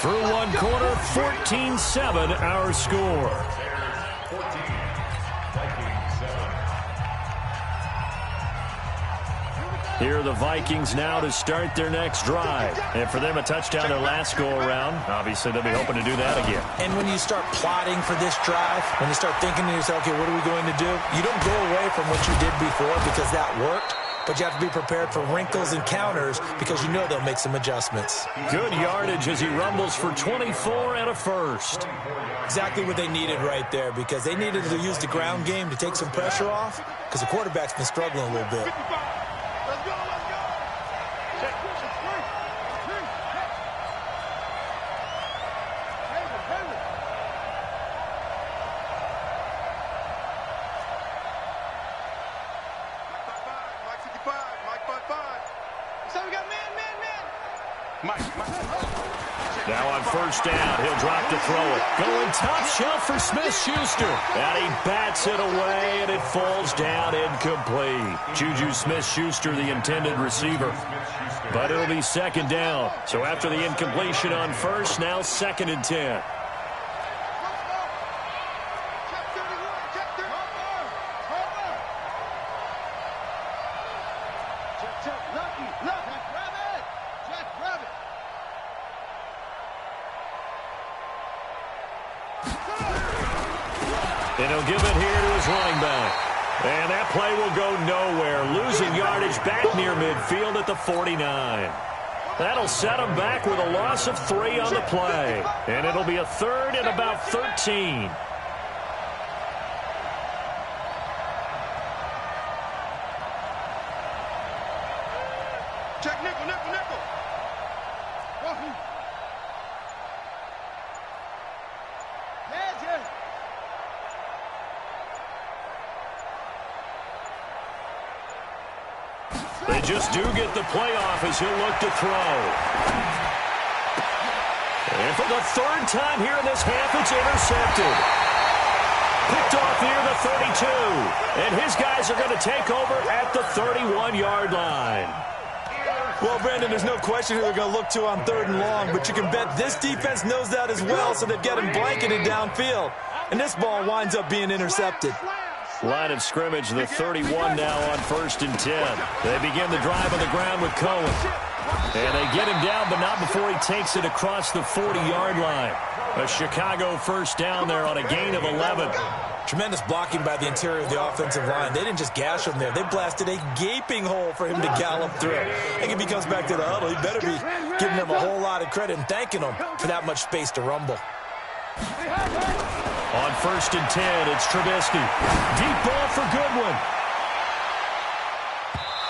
Through one quarter, 14-7 our score. Here are the Vikings now to start their next drive. And for them, a touchdown their last go-around. Obviously, they'll be hoping to do that again. And when you start plotting for this drive, when you start thinking to yourself, okay, what are we going to do? You don't go away from what you did before because that worked. But you have to be prepared for wrinkles and counters because you know they'll make some adjustments. Good yardage as he rumbles for 24 and a first. Exactly what they needed right there because they needed to use the ground game to take some pressure off because the quarterback's been struggling a little bit. Now on first down, he'll drop to throw it. Going top shelf for Smith-Schuster. And he bats it away, and it falls down incomplete. Juju Smith-Schuster, the intended receiver. But it'll be second down. So after the incompletion on first, now 2nd and 10. And he'll give it here to his running back. And that play will go nowhere. Losing yardage back near midfield at the 49. That'll set him back with a loss of 3 on the play. And it'll be a 3rd and about 13. Check nickel, nickel, nickel. They just do get the playoff as he'll look to throw. And for the 3rd time here in this half, it's intercepted. Picked off near the 32. And his guys are going to take over at the 31-yard line. Well, Brandon, there's no question who they're going to look to on 3rd and long, but you can bet this defense knows that as well, so they've got him blanketed downfield. And this ball winds up being intercepted. Line of scrimmage, the 31 now on 1st and 10. They begin the drive on the ground with Cohen. And they get him down, but not before he takes it across the 40-yard line. A Chicago first down there on a gain of 11. Tremendous blocking by the interior of the offensive line. They didn't just gash him there. They blasted a gaping hole for him to gallop through. I think if he comes back to the huddle, he better be giving them a whole lot of credit and thanking them for that much space to rumble. On 1st and 10, it's Trubisky. Deep ball for Goodwin.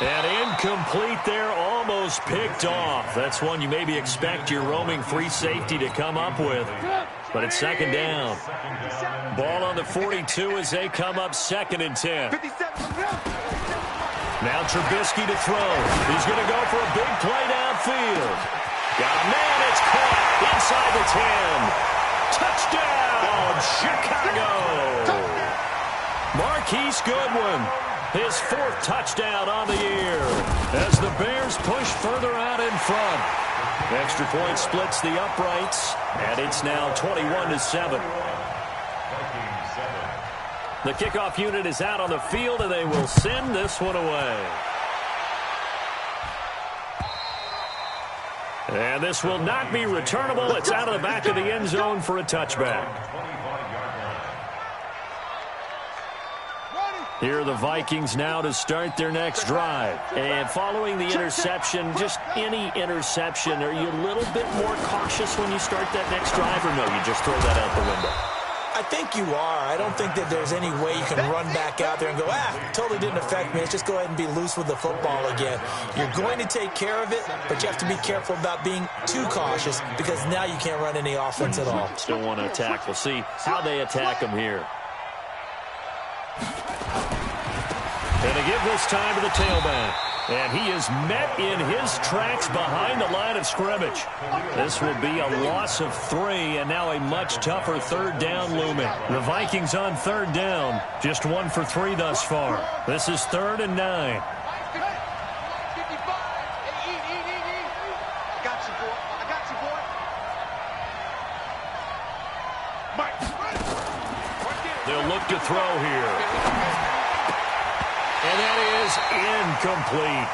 And incomplete there, almost picked off. That's one you maybe expect your roaming free safety to come up with. But it's 2nd down. Ball on the 42 as they come up 2nd and 10. Now Trubisky to throw. He's going to go for a big play downfield. Got a man, it's caught inside the 10. Touchdown, Chicago! Marquise Goodwin, his 4th touchdown on the year as the Bears push further out in front. Extra point splits the uprights, and it's now 21-7. The kickoff unit is out on the field, and they will send this one away. And this will not be returnable. It's out of the back of the end zone for a touchback. Here are the Vikings now to start their next drive. And following the interception, just any interception, are you a little bit more cautious when you start that next drive, or no, you just throw that out the window? I think you are. I don't think that there's any way you can run back out there and go, totally didn't affect me. Let's just go ahead and be loose with the football again. You're going to take care of it, but you have to be careful about being too cautious because now you can't run any offense at all. Still want to attack. We'll see how they attack them here. And they give this time to the tailback. And he is met in his tracks behind the line of scrimmage. This will be a loss of 3, and now a much tougher 3rd down looming. The Vikings on 3rd down, just 1 for 3 thus far. This is 3rd and 9. He'll look to throw here. And that is incomplete.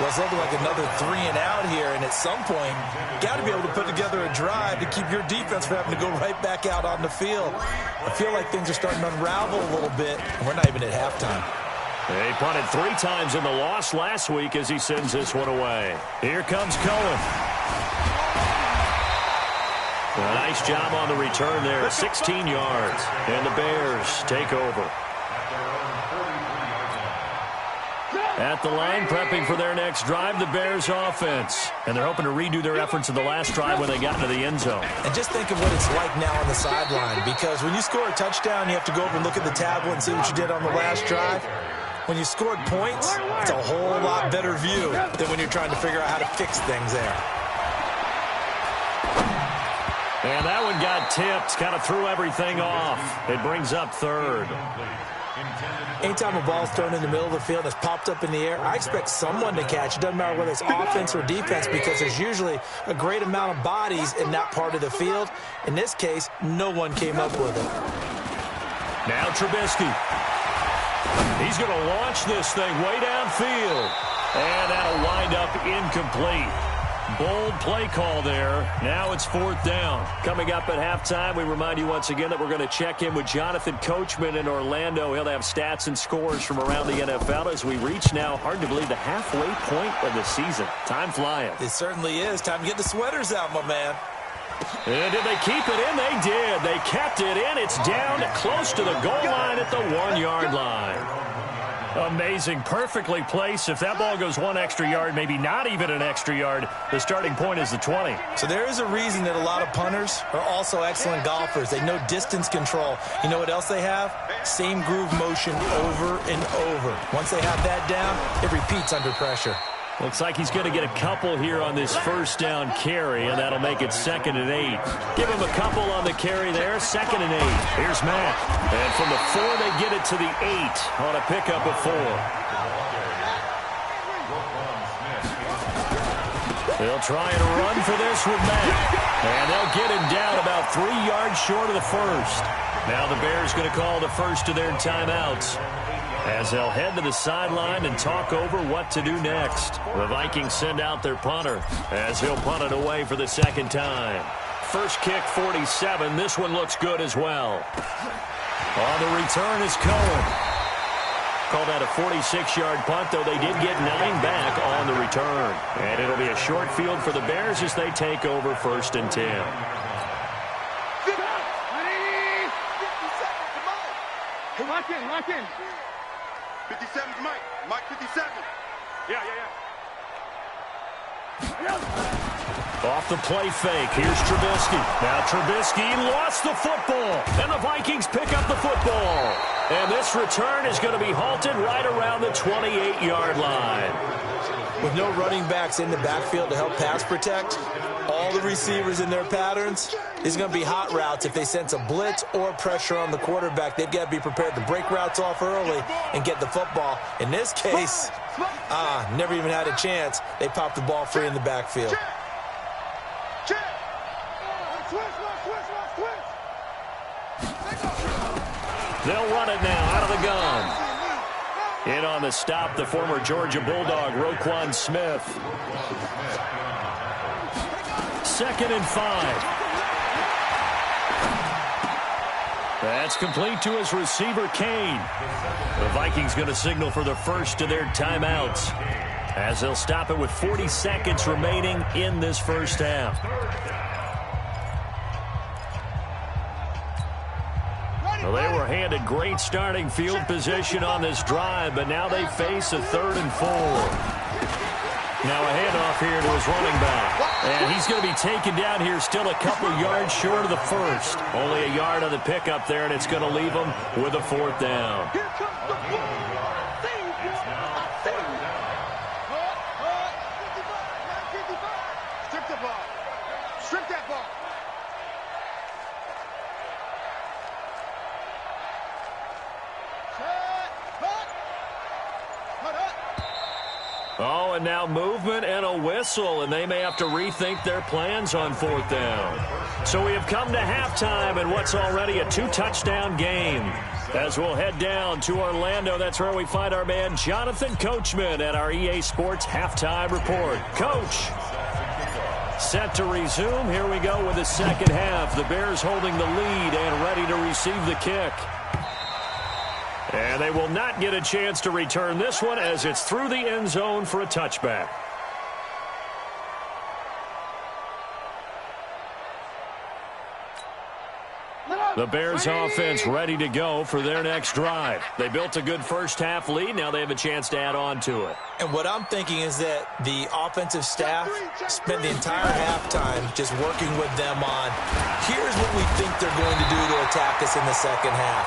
Well, it's looking like another 3 and out here, and at some point, got to be able to put together a drive to keep your defense from having to go right back out on the field. I feel like things are starting to unravel a little bit, and we're not even at halftime. He punted 3 times in the loss last week as he sends this one away. Here comes Cohen. A nice job on the return there, 16 yards, and the Bears take over. At the line, prepping for their next drive, the Bears offense. And they're hoping to redo their efforts in the last drive when they got into the end zone. And just think of what it's like now on the sideline, because when you score a touchdown, you have to go over and look at the tablet and see what you did on the last drive. When you scored points, it's a whole lot better view than when you're trying to figure out how to fix things there. And that one got tipped, kind of threw everything off. It brings up third. Anytime a ball's thrown in the middle of the field that's popped up in the air, I expect someone to catch. It doesn't matter whether it's offense or defense, because there's usually a great amount of bodies in that part of the field. In this case, no one came up with it. Now Trubisky. He's going to launch this thing way downfield. And that'll wind up incomplete. Bold play call there. Now it's 4th down. Coming up at halftime, we remind you once again that we're going to check in with Jonathan Coachman in Orlando. He'll have stats and scores from around the NFL as we reach now, hard to believe, the halfway point of the season. Time flying. It certainly is. Time to get the sweaters out, my man. And did they keep it in? They did. They kept it in. It's down close to the goal line at the 1-yard line. Amazing. Perfectly placed. If that ball goes 1 extra yard, maybe not even an extra yard, the starting point is the 20. So there is a reason that a lot of punters are also excellent golfers. They know distance control. You know what else they have? Same groove motion over and over. Once they have that down, it repeats under pressure. Looks like he's going to get a couple here on this first down carry, and that'll make it 2nd and 8. Give him a couple on the carry there, 2nd and 8. Here's Matt. And from the 4, they get it to the 8 on a pickup of 4. They'll try and run for this with Matt. And they'll get him down about 3 yards short of the first. Now the Bears going to call the first of their timeouts, as they'll head to the sideline and talk over what to do next. The Vikings send out their punter as he'll punt it away for the 2nd time. First kick, 47. This one looks good as well. On the return is Cohen. Call that a 46-yard punt, though they did get 9 back on the return. And it'll be a short field for the Bears as they take over 1st and 10. Lock in. 57's Mike. Mike 57. Yeah. Off the play fake. Here's Trubisky. Now Trubisky lost the football. And the Vikings pick up the football. And this return is going to be halted right around the 28-yard line. With no running backs in the backfield to help pass protect, all the receivers in their patterns, it's going to be hot routes. If they sense a blitz or pressure on the quarterback, they've got to be prepared to break routes off early and get the football. In this case, never even had a chance. They popped the ball free in the backfield. They'll run it now out of the gun. In on the stop, the former Georgia Bulldog, Roquan Smith. 2nd and 5. That's complete to his receiver, Kane. The Vikings going to signal for the first of their timeouts, as they'll stop it with 40 seconds remaining in this first half. Well, they were handed great starting field position on this drive, but now they face a 3rd and 4. Now a handoff here to his running back. And he's going to be taken down here still a couple yards short of the first. Only a yard on the pickup there, and it's going to leave him with a 4th down. Strip the ball. Strip that ball. Oh, and now movement and a whistle, and they may have to rethink their plans on 4th down. So we have come to halftime in what's already a 2-touchdown game. As we'll head down to Orlando, that's where we find our man Jonathan Coachman at our EA Sports Halftime Report. Coach, set to resume. Here we go with the second half. The Bears holding the lead and ready to receive the kick. And they will not get a chance to return this one as it's through the end zone for a touchback. The Bears offense ready to go for their next drive. They built a good first-half lead. Now they have a chance to add on to it. And what I'm thinking is that the offensive staff spent the entire halftime just working with them on, here's what we think they're going to do to attack us in the second half.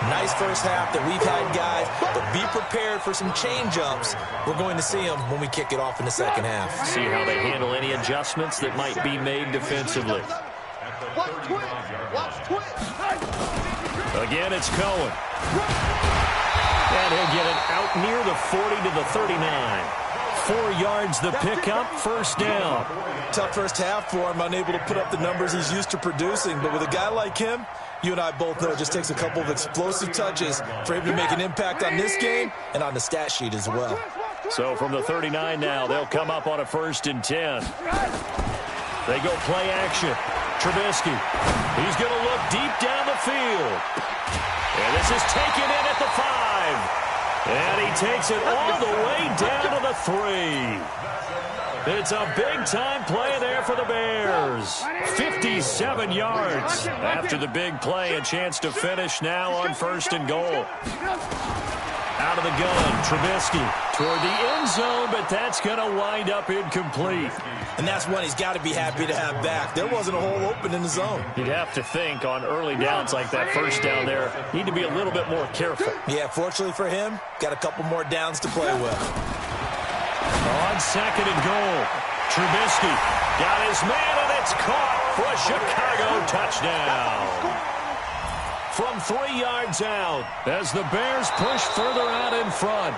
Nice first half that we've had, guys, but be prepared for some change-ups. We're going to see them when we kick it off in the second half. See how they handle any adjustments that might be made defensively. Again, it's Cohen. And he'll get it out near the 40 to the 39. 4 yards the pickup, first down. Tough first half for him, unable to put up the numbers he's used to producing. But with a guy like him, you and I both know it just takes a couple of explosive touches for him to make an impact on this game and on the stat sheet as well. So from the 39 now, they'll come up on a 1st and 10. They go play action. Trubisky, he's going to look deep down the field. And this is taken in at the 5. And he takes it all the way down to the 3. It's a big-time play there for the Bears. 57 yards. After the big play, a chance to finish now on 1st and goal. Out of the gun, Trubisky toward the end zone, but that's going to wind up incomplete. And that's one he's got to be happy to have back. There wasn't a hole open in the zone. You'd have to think on early downs like that first down there, need to be a little bit more careful. Yeah, fortunately for him, got a couple more downs to play with. On 2nd and goal, Trubisky got his man, and it's caught for a Chicago touchdown. From 3 yards out as the Bears push further out in front.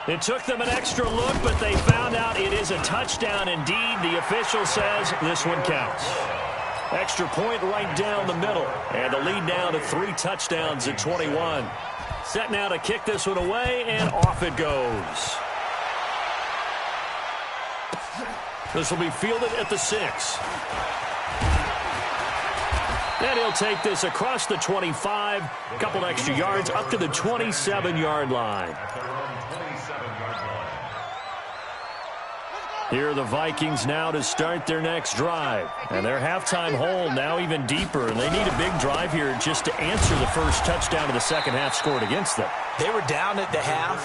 It took them an extra look, but they found out it is a touchdown indeed. The official says this one counts. Extra point right down the middle. And the lead down to 3 touchdowns at 21. Set now to kick this one away, and off it goes. This will be fielded at the 6. And he'll take this across the 25. A couple extra yards up to the 27-yard line. Here are the Vikings now to start their next drive. And their halftime hole now even deeper. And they need a big drive here just to answer the first touchdown of the second half scored against them. They were down at the half.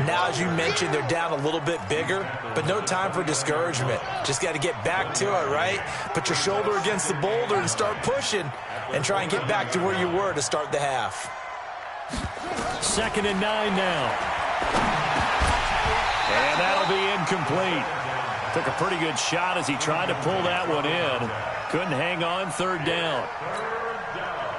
Now, as you mentioned, they're down a little bit bigger, but no time for discouragement. Just got to get back to it, right? Put your shoulder against the boulder and start pushing and try and get back to where you were to start the half. 2nd and 9 now. And that'll be incomplete. Took a pretty good shot as he tried to pull that one in. Couldn't hang on, 3rd down.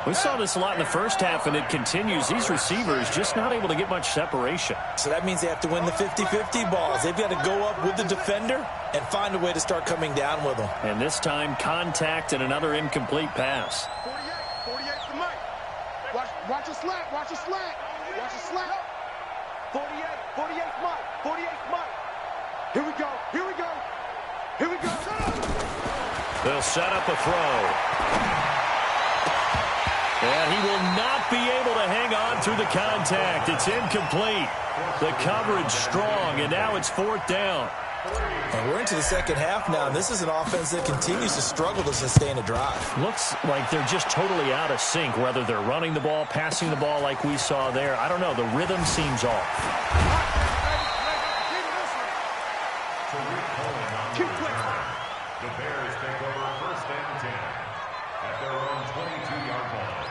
We saw this a lot in the first half, and it continues. These receivers just not able to get much separation. So that means they have to win the 50-50 balls. They've got to go up with the defender and find a way to start coming down with them. And this time, contact and another incomplete pass. 48 for Mike. Watch a slant. Watch a slant. Watch a slant. 48 Mike. 48 Mike. Here we go. Here we go. Here we go. They'll set up a throw. And he will not be able to hang on through the contact. It's incomplete. The coverage strong, and now it's 4th down. And we're into the second half now, and this is an offense that continues to struggle to sustain a drive. Looks like they're just totally out of sync, whether they're running the ball, passing the ball like we saw there. I don't know. The rhythm seems off. The Bears take over 1st and 10 at their own 22-yard line.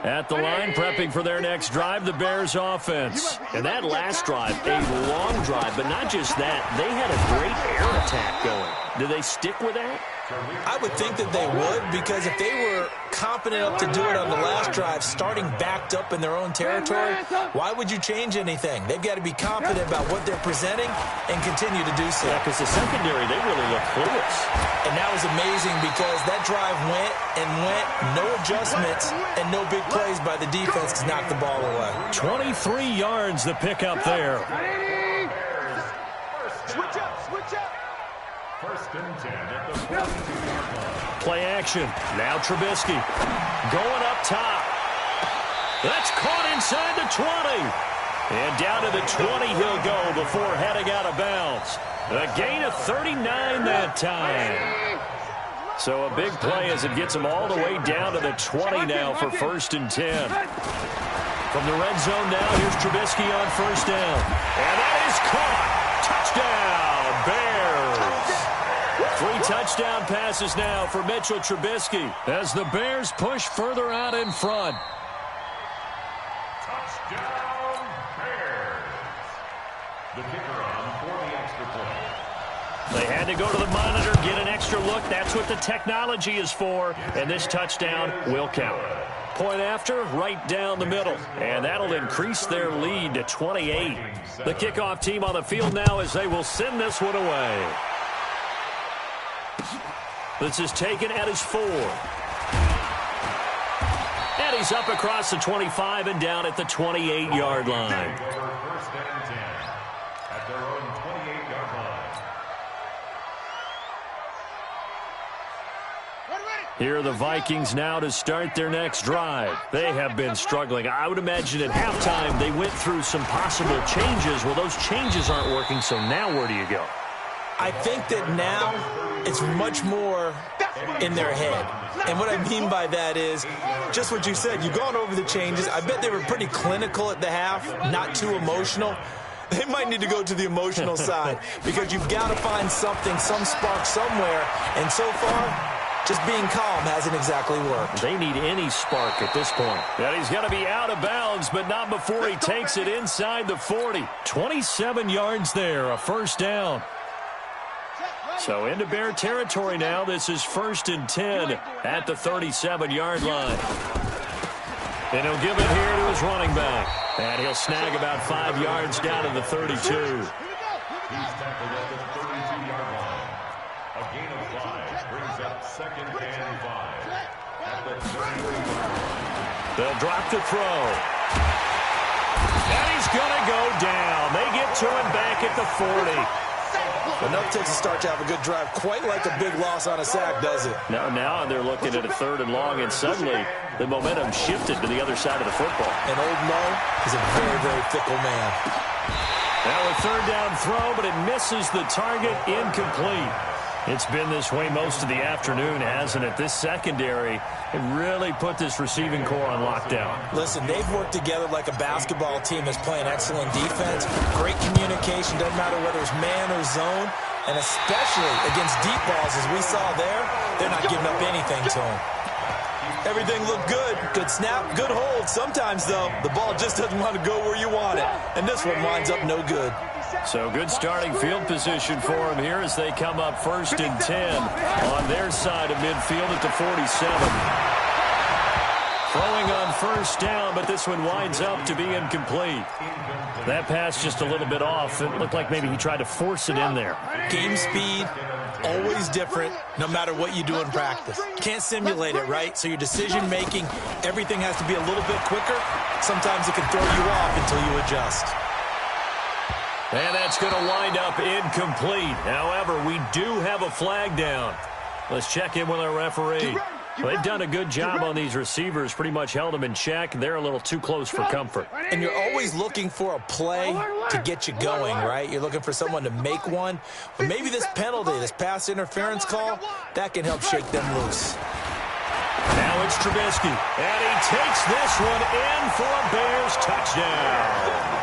At the line, prepping for their next drive, the Bears offense. And that last drive, a long drive, but not just that. They had a great air attack going. Do they stick with that? I would think that they would, because if they were competent enough to do it on the last drive, starting backed up in their own territory, why would you change anything? They've got to be confident about what they're presenting and continue to do so. Yeah, because the secondary, they really look clueless. And that was amazing because that drive went and went, no adjustments, and no big plays by the defense to knock the ball away. 23 yards the pickup there. Switch up, switch up. First and 10 at the 42-yard line. Play action. Now Trubisky going up top. That's caught inside the 20. And down to the 20 he'll go before heading out of bounds. A gain of 39 that time. So a big play as it gets him all the way down to the 20 now for first and 10. From the red zone now, here's Trubisky on first down. And that is caught. Touchdown, Bears. 3 touchdown passes now for Mitchell Trubisky as the Bears push further out in front. Touchdown, Bears. The kicker on for the extra point. They had to go to the monitor, get an extra look. That's what the technology is for. And this touchdown will count. Point after, right down the middle. And that'll increase their lead to 28. The kickoff team on the field now as they will send this one away. This is taken at his 4. And he's up across the 25 and down at the 28-yard line. First and 10 at their own 28-yard line. Here are the Vikings now to start their next drive. They have been struggling. I would imagine at halftime they went through some possible changes. Well, those changes aren't working, so now where do you go? I think that now it's much more in their head. And what I mean by that is just what you said. You've gone over the changes. I bet they were pretty clinical at the half, not too emotional. They might need to go to the emotional side because you've got to find something, some spark somewhere. And so far, just being calm hasn't exactly worked. They need any spark at this point. And he's going to be out of bounds, but not before he takes it inside the 40. 27 yards there, a first down. So into Bear territory now. This is first and 10 at the 37-yard line. And he'll give it here to his running back. And he'll snag about 5 yards down to the 32. He's tackled at the 32-yard line. A gain of 5 brings up second and 5 at the 33-yard line. They'll drop the throw. And he's going to go down. They get to him back at the 40. Enough takes a start to have a good drive. Quite like a big loss on a sack, does it? Now they're looking at a 3rd and long, and suddenly the momentum shifted to the other side of the football. And old Mo is a very, very fickle man. Now a 3rd down throw, but it misses the target, incomplete. It's been this way most of the afternoon, hasn't it? This secondary, it really put this receiving core on lockdown. Listen, they've worked together like a basketball team that's playing excellent defense. Great communication, doesn't matter whether it's man or zone. And especially against deep balls, as we saw there, they're not giving up anything to them. Everything looked good. Good snap, good hold. Sometimes, though, the ball just doesn't want to go where you want it. And this one winds up no good. So good starting field position for them here as they come up first and 10 on their side of midfield at the 47. Throwing on first down, but this one winds up to be incomplete. That pass just a little bit off. It looked like maybe he tried to force it in there. Game speed, always different, no matter what you do in practice. Can't simulate it, right? So your decision-making, everything has to be a little bit quicker. Sometimes it can throw you off until you adjust. And that's going to wind up incomplete. However, we do have a flag down. Let's check in with our referee. Well, they've done a good job on these receivers, pretty much held them in check. They're a little too close for comfort. And you're always looking for a play to get you going, right? You're looking for someone to make one. But maybe this penalty, this pass interference call, that can help shake them loose. Now it's Trubisky, and he takes this one in for a Bears touchdown.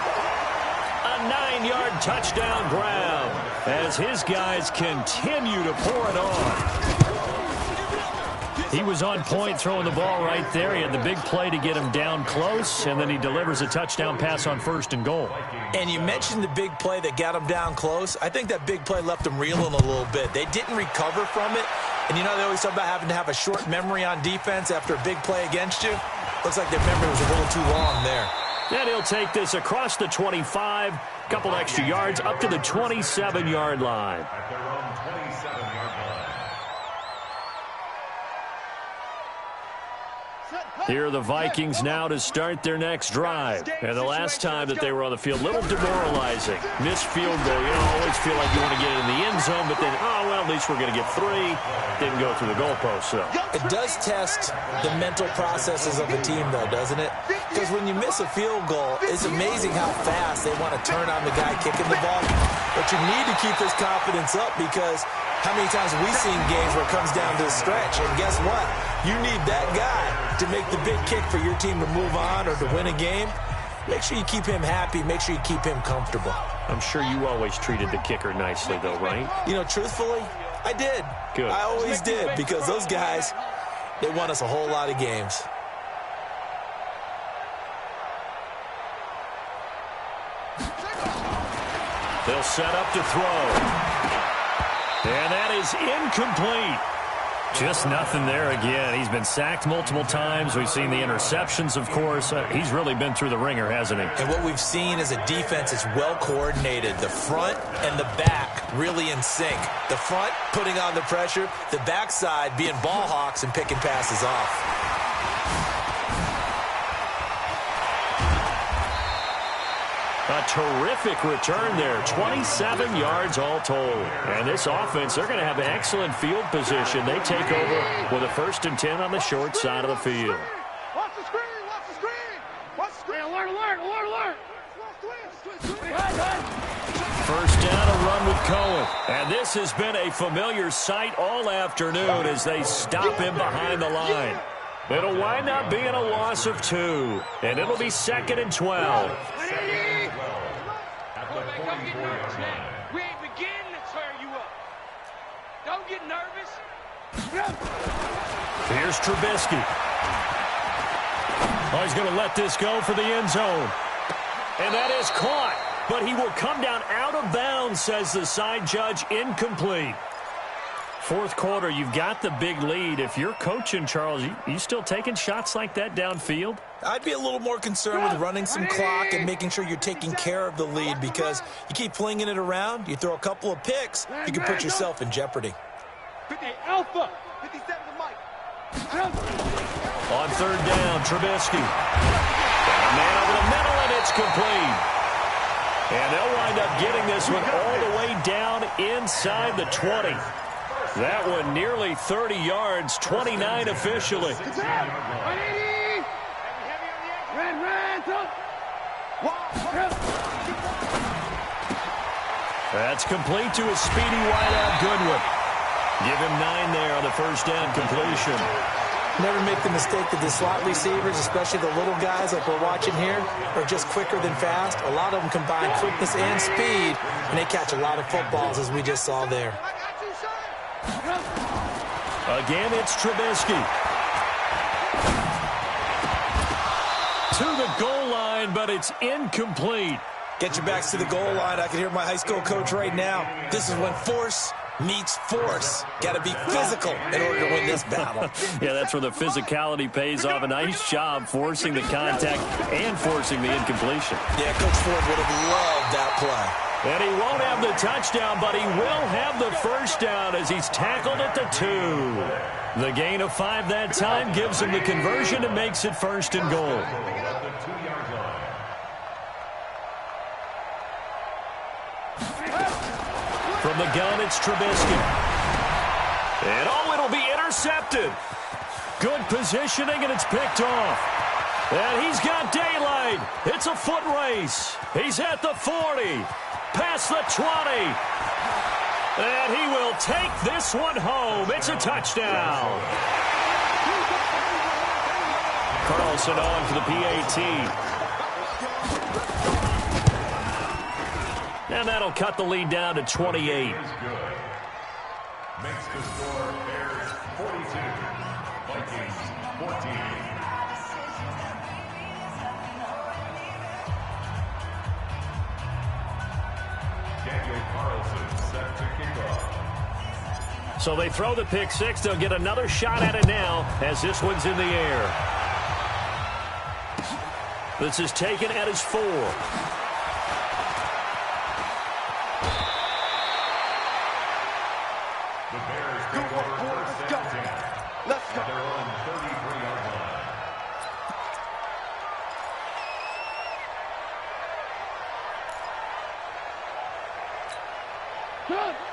A 9-yard touchdown grab as his guys continue to pour it on. He was on point throwing the ball right there. He had the big play to get him down close, and then he delivers a touchdown pass on 1st and goal. And you mentioned the big play that got him down close. I think that big play left him reeling a little bit. They didn't recover from it. And you know they always talk about having to have a short memory on defense after a big play against you. Looks like their memory was a little too long there. And he'll take this across the 25, couple extra yards, up to the 27-yard line. At their own 27-yard line. Here are the Vikings now to start their next drive. And the last time that they were on the field, a little demoralizing. Missed field goal. You know, always feel like you want to get it in the end zone, but then, oh, well, at least we're going to get 3. Didn't go through the goalpost, so. It does test the mental processes of a team, though, doesn't it? Because when you miss a field goal, it's amazing how fast they want to turn on the guy kicking the ball. But you need to keep this confidence up because how many times have we seen games where it comes down to a stretch? And guess what? You need that guy to make the big kick for your team to move on or to win a game. Make sure you keep him happy. Make sure you keep him comfortable. I'm sure you always treated the kicker nicely, though, right? You know, truthfully, I did. Good. I always did because those guys, they won us a whole lot of games. They'll set up to throw. And that is incomplete. Just nothing there again. He's been sacked multiple times. We've seen the interceptions, of course. He's really been through the ringer, hasn't he? And what we've seen is a defense that's well coordinated. The front and the back really in sync. The front putting on the pressure. The backside being ball hawks and picking passes off. A terrific return there. 27 yards all told. And this offense, they're going to have excellent field position. They take over with a 1st and 10 on the short side of the field. Watch the screen! Watch the screen! Watch the screen! Alert! Alert! Alert! Alert! First down, a run with Cohen. And this has been a familiar sight all afternoon as they stop him behind the line. It'll wind up being a loss of 2. And it'll be 2nd and 12. At the 44-yard line. We ain't beginning to tear you up. Don't get nervous. Here's Trubisky. Oh, he's going to let this go for the end zone. And that is caught. But he will come down out of bounds, says the side judge. Incomplete. 4th quarter, you've got the big lead. If you're coaching, Charles, you still taking shots like that downfield? I'd be a little more concerned with running some clock and making sure you're taking care of the lead because you keep flinging it around, you throw a couple of picks, you can put yourself in jeopardy. 58 Alpha. 57 to Mike. On 3rd down, Trubisky. A man over the middle, and it's complete. And they'll wind up getting this one all the way down inside the 20. That one nearly 30 yards, 29 officially. That's complete to a speedy wideout Goodwin. Give him 9 there on the 1st down completion. Never make the mistake that the slot receivers, especially the little guys like we're watching here, are just quicker than fast. A lot of them combine quickness and speed, and they catch a lot of footballs, as we just saw there. Again, it's Trubisky. To the goal line, but it's incomplete. Get your backs to the goal line. I can hear my high school coach right now. This is when force meets force. Got to be physical in order to win this battle. Yeah, that's where the physicality pays off. A nice job forcing the contact and forcing the incompletion. Yeah, Coach Ford would have loved that play. And he won't have the touchdown, but he will have the 1st down as he's tackled at the 2. The gain of 5 that time gives him the conversion and makes it 1st and goal. At the 2-yard line. From the gun, it's Trubisky. And oh, it'll be intercepted. Good positioning, and it's picked off. And he's got daylight. It's a foot race. He's at the 40. Past the 20. And he will take this one home. It's a touchdown. Carlson on for the PAT. And that'll cut the lead down to 28. Makes the score Bears 42. Vikings 14. Daniel Carlson set to kick off. So they throw the pick six. They'll get another shot at it now as this one's in the air. This is taken at his 4. The Bears take over first and 10. Let's go. At their own 33-yard line.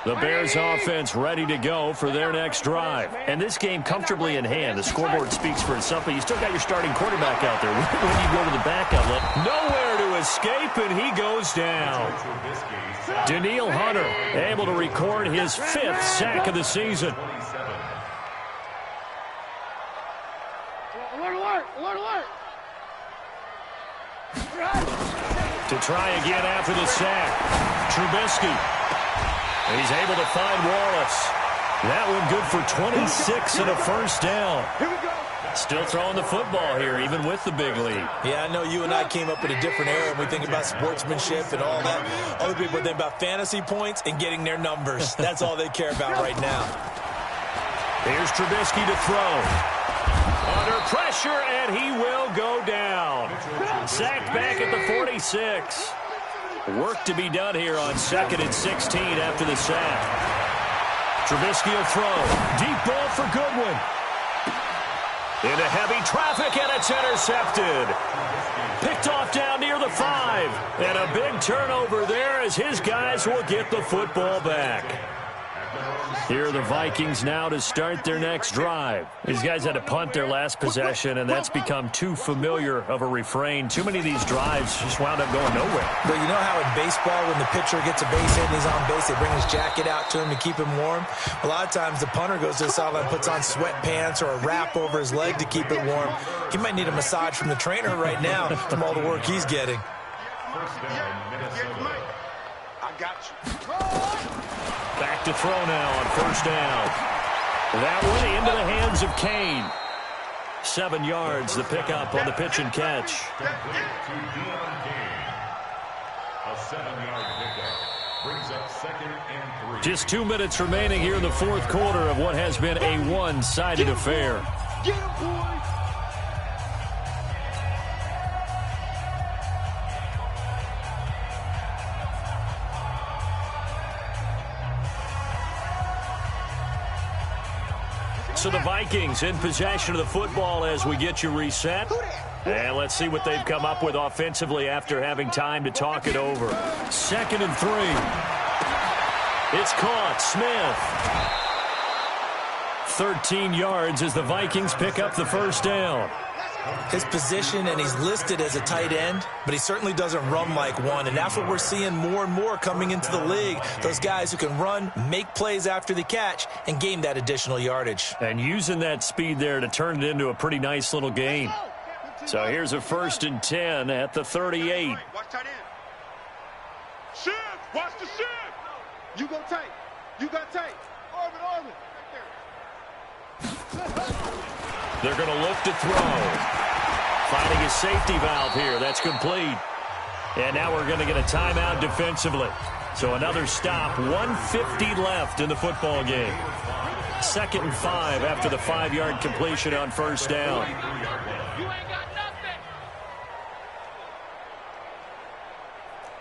The Bears offense ready to go for their next drive. And this game comfortably in hand. The scoreboard speaks for itself, but you still got your starting quarterback out there. When you go to the back outlet, nowhere to escape, and he goes down. Danielle Hunter able to record his 5th sack of the season. To try again after the sack, Trubisky. And he's able to find Wallace. That one good for 26 and a first down. Still throwing the football here, even with the big lead. Yeah, I know you and I came up in a different era, and we think about sportsmanship and all that. Other people think about fantasy points and getting their numbers. That's all they care about right now. Here's Trubisky to throw. Under pressure, and he will go down. Sacked back at the 46. Work to be done here on 2nd and 16 after the sack. Trubisky will throw. Deep ball for Goodwin. Into heavy traffic, and it's intercepted. Picked off down near the 5. And a big turnover there as his guys will get the football back. Here are the Vikings now to start their next drive. These guys had to punt their last possession, and that's become too familiar of a refrain. Too many of these drives just wound up going nowhere. But you know how in baseball, when the pitcher gets a base hit and he's on base, they bring his jacket out to him to keep him warm? A lot of times the punter goes to the sideline, puts on sweatpants or a wrap over his leg to keep it warm. He might need a massage from the trainer right now from all the work he's getting. First down, Minnesota. I got you. Back to throw now on first down. That one into the hands of Kane. 7 yards, the pickup on the pitch and catch. To Dion Kane. A 7-yard pickup. Brings up 2nd and 3. Just 2 minutes remaining here in the 4th quarter of what has been a one-sided affair. Get him, boys. So the Vikings in possession of the football as we get you reset. And let's see what they've come up with offensively after having time to talk it over. 2nd and 3. It's caught. Smith. 13 yards as the Vikings pick up the first down. His position, and he's listed as a tight end, but he certainly doesn't run like one, and that's what we're seeing more and more coming into the league. Those guys who can run, make plays after the catch, and gain that additional yardage. And using that speed there to turn it into a pretty nice little game. So here's a 1st and 10 at the 38. Watch tight end. Shift. Watch the shift. You go tight. You got tight. Orbit. Right there. They're going to look to throw. Finding a safety valve here. That's complete. And now we're going to get a timeout defensively. So another stop. 1:50 left in the football game. 2nd and 5 after the 5-yard completion on first down. You ain't got nothing.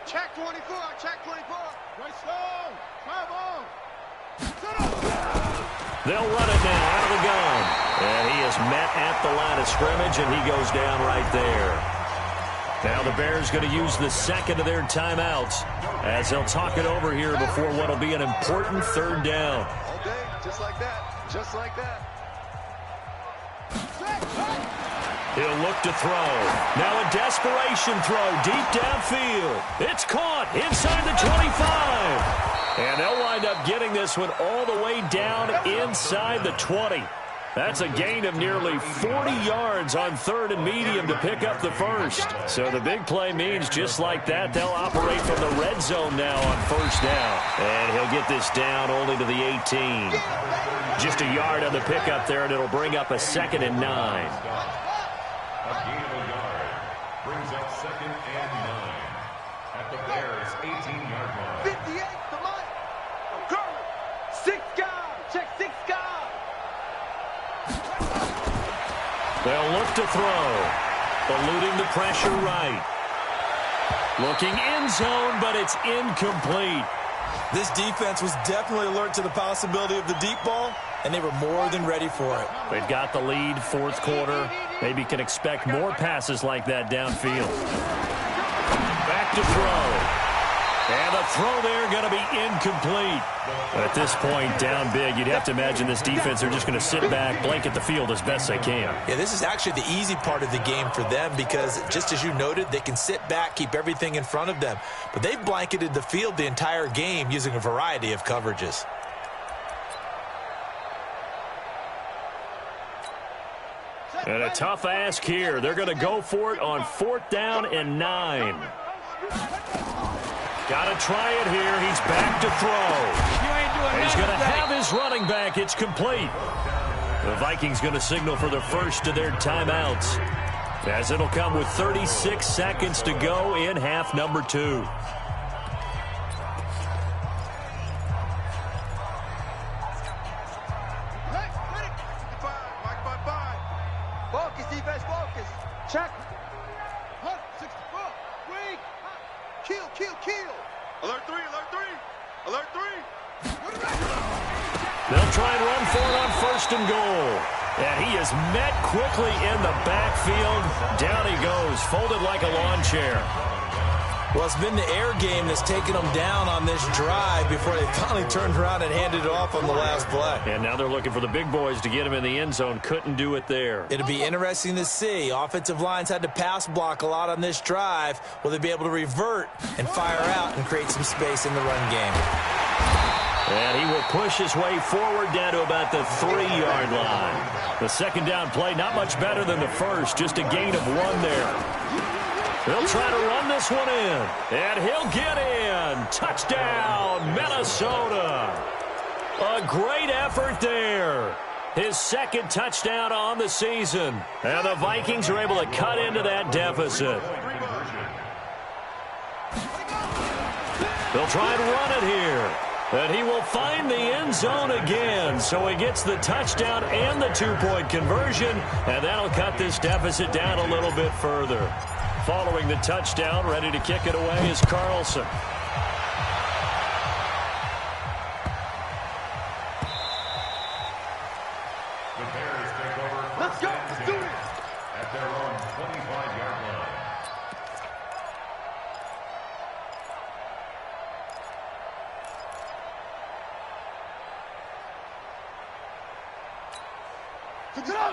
Check 24. Check 24. Right slow. Come on. Set up. They'll run it now out of the gun. And he is met at the line of scrimmage, and he goes down right there. Now the Bears going to use the 2nd of their timeouts as they'll talk it over here before what will be an important 3rd down. All day, just like that. Just like that. He'll look to throw. Now a desperation throw deep downfield. It's caught inside the 25. And they'll wind up getting this one all the way down inside the 20. That's a gain of nearly 40 yards on 3rd and medium to pick up the first. So the big play means just like that, they'll operate from the red zone now on first down. And he'll get this down only to the 18. Just a yard on the pickup there, and it'll bring up a 2nd and 9. A gain of a yard brings up 2nd and 9 at the Bears' 18-yard line. 58 to Mike. Curry. 6 guys. Check 6 guys. They'll look to throw. Eluding the pressure right. Looking end zone, but it's incomplete. This defense was definitely alert to the possibility of the deep ball, and they were more than ready for it. They've got the lead, 4th quarter. Maybe can expect more passes like that downfield. Back to throw. And the throw there going to be incomplete. At this point, down big, you'd have to imagine this defense are just going to sit back, blanket the field as best they can. Yeah, this is actually the easy part of the game for them because, just as you noted, they can sit back, keep everything in front of them. But they've blanketed the field the entire game using a variety of coverages. And a tough ask here. They're going to go for it on 4th down and 9. Got to try it here. He's back to throw. He's going to have his running back. It's complete. The Vikings going to signal for the first of their timeouts, as it'll come with 36 seconds to go in half number 2. Focus, defense, focus. Check. 64. Wait. Kill. Alert 3, alert 3. Alert 3. They'll try and run for it on 1st and goal. And he is met quickly in the backfield. Down he goes, folded like a lawn chair. Well, it's been the air game that's taken them down on this drive before they finally turned around and handed it off on the last play. And now they're looking for the big boys to get him in the end zone. Couldn't do it there. It'll be interesting to see. Offensive lines had to pass block a lot on this drive. Will they be able to revert and fire out and create some space in the run game? And he will push his way forward down to about the 3-yard line. The 2nd down play, not much better than the first. Just a gain of 1 there. They'll try to run this one in, and he'll get in. Touchdown, Minnesota. A great effort there. His 2nd touchdown on the season. And the Vikings are able to cut into that deficit. They'll try and run it here. And he will find the end zone again. So he gets the touchdown and the 2-point conversion, and that'll cut this deficit down a little bit further. Following the touchdown, ready to kick it away is Carlson. The Bears take over first and 10 at their own 25-yard line.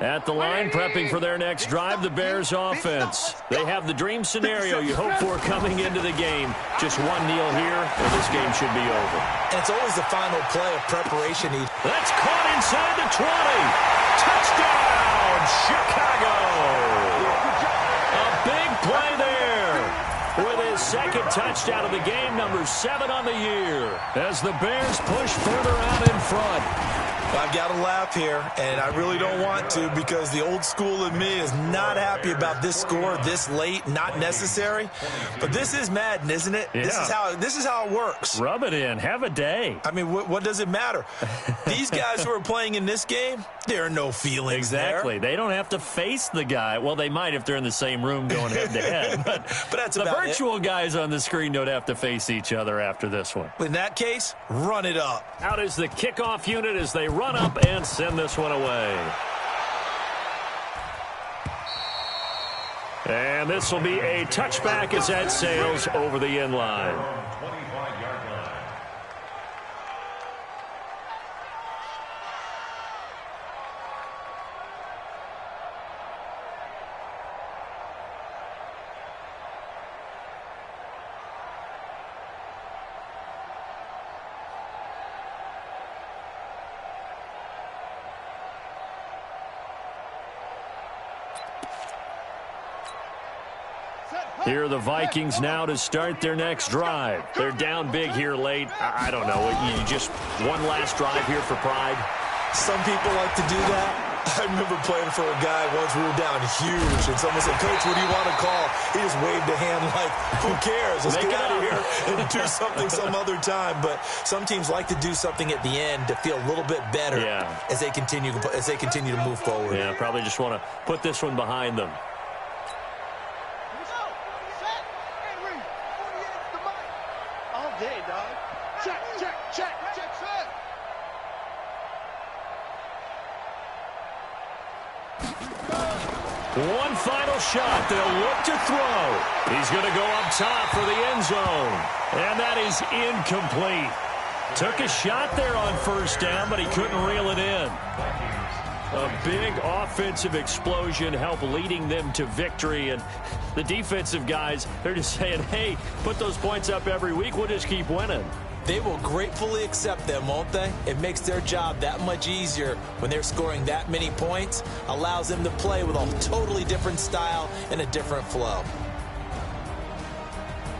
At the line, prepping for their next drive, the Bears offense. They have the dream scenario you hope for coming into the game. Just one kneel here, and this game should be over. And it's always the final play of preparation. That's caught inside the 20. Touchdown, Chicago. A big play there with his 2nd touchdown of the game, number 7 on the year, as the Bears push further out in front. I've got to laugh here, and I really don't want to because the old school in me is not happy about this score this late, not necessary. But this is Madden, isn't it? Yeah. This is how it works. Rub it in. Have a day. I mean, what does it matter? These guys who are playing in this game, there are no feelings Exactly. there. They don't have to face the guy. Well, they might if they're in the same room going head-to-head. But that's the about virtual guys on the screen don't have to face each other after this one. In that case, run it up. Out is the kickoff unit as they run up and send this one away. And this will be a touchback as that sails over the end line. 25-yard line. Here are the Vikings now to start their next drive. They're down big here late. I don't know. You just one last drive here for pride? Some people like to do that. I remember playing for a guy once. We were down huge, and someone said, "Coach, what do you want to call?" He just waved a hand like, "Who cares? Let's get out of here and do something some other time." But some teams like to do something at the end to feel a little bit better as they continue to move forward. Yeah, probably just want to put this one behind them. All day, dog. Check, check, check, check, check. One final shot. They'll look to throw. He's going to go up top for the end zone. And that is incomplete. Took a shot there on first down, but he couldn't reel it in. A big offensive explosion helped leading them to victory. And the defensive guys, they're just saying, hey, put those points up every week. We'll just keep winning. They will gratefully accept them, won't they? It makes their job that much easier when they're scoring that many points. Allows them to play with a totally different style and a different flow.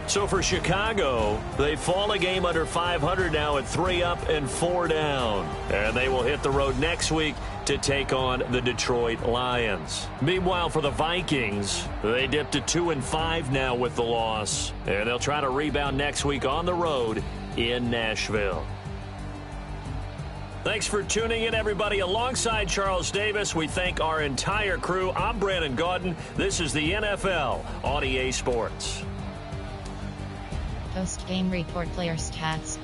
So for Chicago, they fall a game under 500 now at 3 up and 4 down. And they will hit the road next week to take on the Detroit Lions. Meanwhile, for the Vikings, they dipped to 2-5 now with the loss. And they'll try to rebound next week on the road in Nashville. Thanks for tuning in, everybody. Alongside Charles Davis, we thank our entire crew. I'm Brandon Gaudin. This is the NFL on EA Sports. Post-game report, player stats.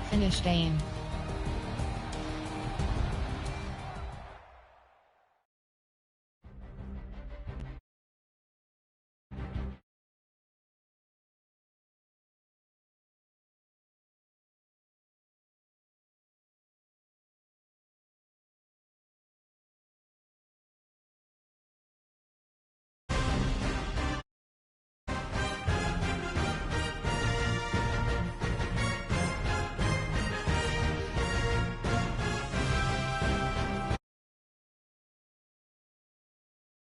Finished aim.